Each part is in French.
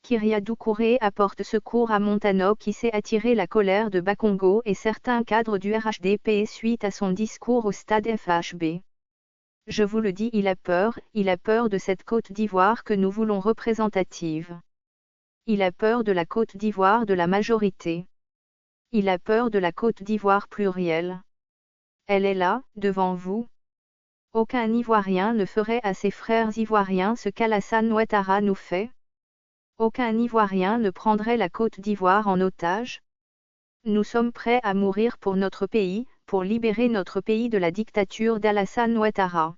Kiria Doucouré apporte secours à Montano qui s'est attiré la colère de Bakongo et certains cadres du RHDP suite à son discours au stade FHB. Je vous le dis, il a peur de cette Côte d'Ivoire que nous voulons représentative. Il a peur de la Côte d'Ivoire de la majorité. Il a peur de la Côte d'Ivoire plurielle. Elle est là, devant vous. Aucun Ivoirien ne ferait à ses frères ivoiriens ce qu'Alassane Ouattara nous fait. Aucun Ivoirien ne prendrait la Côte d'Ivoire en otage. Nous sommes prêts à mourir pour notre pays, pour libérer notre pays de la dictature d'Alassane Ouattara.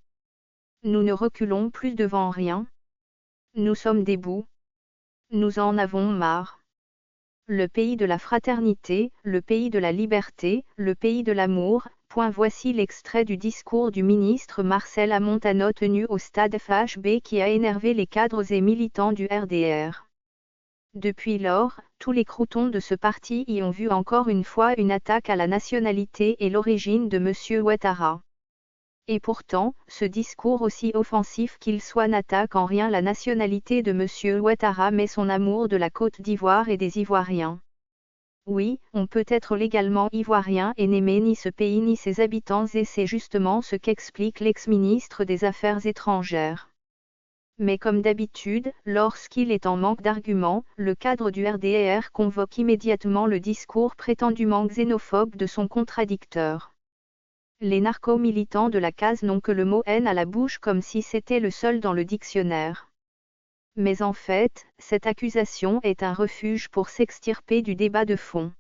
Nous ne reculons plus devant rien. Nous sommes debout. Nous en avons marre. Le pays de la fraternité, le pays de la liberté, le pays de l'amour. Voici l'extrait du discours du ministre Marcel Amontano tenu au stade FHB qui a énervé les cadres et militants du RDR. Depuis lors, tous les croutons de ce parti y ont vu encore une fois une attaque à la nationalité et l'origine de M. Ouattara. Et pourtant, ce discours aussi offensif qu'il soit n'attaque en rien la nationalité de M. Ouattara mais son amour de la Côte d'Ivoire et des Ivoiriens. Oui, on peut être légalement ivoirien et n'aimer ni ce pays ni ses habitants et c'est justement ce qu'explique l'ex-ministre des Affaires étrangères. Mais comme d'habitude, lorsqu'il est en manque d'arguments, le cadre du RDR convoque immédiatement le discours prétendument xénophobe de son contradicteur. Les narco-militants de la case n'ont que le mot haine à la bouche comme si c'était le seul dans le dictionnaire. Mais en fait, cette accusation est un refuge pour s'extirper du débat de fond.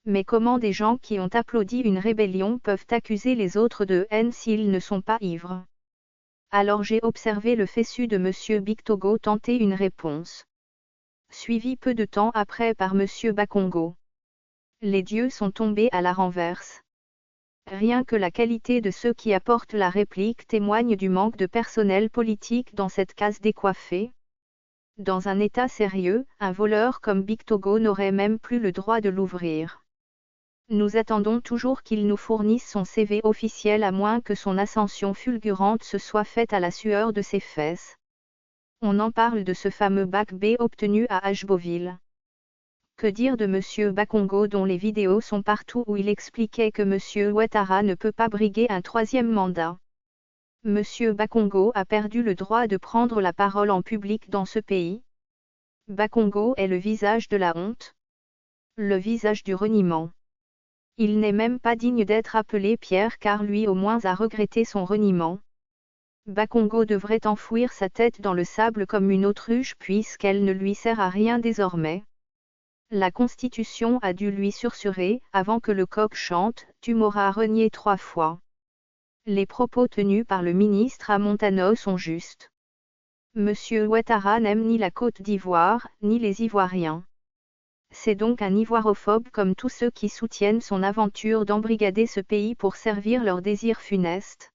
Mais comment des gens qui ont applaudi une rébellion peuvent accuser les autres de haine s'ils ne sont pas ivres? Alors j'ai observé le fessu de M. Bictogo tenter une réponse. Suivi peu de temps après par M. Bakongo. Les dieux sont tombés à la renverse. Rien que la qualité de ceux qui apportent la réplique témoigne du manque de personnel politique dans cette case décoiffée. Dans un état sérieux, un voleur comme Bictogo n'aurait même plus le droit de l'ouvrir. Nous attendons toujours qu'il nous fournisse son CV officiel à moins que son ascension fulgurante se soit faite à la sueur de ses fesses. On en parle de ce fameux bac B obtenu à Ashboville. Que dire de M. Bakongo dont les vidéos sont partout où il expliquait que M. Ouattara ne peut pas briguer un troisième mandat. M. Bakongo a perdu le droit de prendre la parole en public dans ce pays. Bakongo est le visage de la honte. Le visage du reniement. Il n'est même pas digne d'être appelé Pierre car lui au moins a regretté son reniement. Bakongo devrait enfouir sa tête dans le sable comme une autruche puisqu'elle ne lui sert à rien désormais. La Constitution a dû lui susurrer, avant que le coq chante, tu m'auras renié 3 fois. Les propos tenus par le ministre Amontano sont justes. M. Ouattara n'aime ni la Côte d'Ivoire, ni les Ivoiriens. C'est donc un ivoirophobe comme tous ceux qui soutiennent son aventure d'embrigader ce pays pour servir leurs désirs funestes.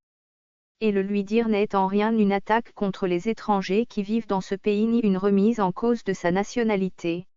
Et le lui dire n'est en rien une attaque contre les étrangers qui vivent dans ce pays ni une remise en cause de sa nationalité.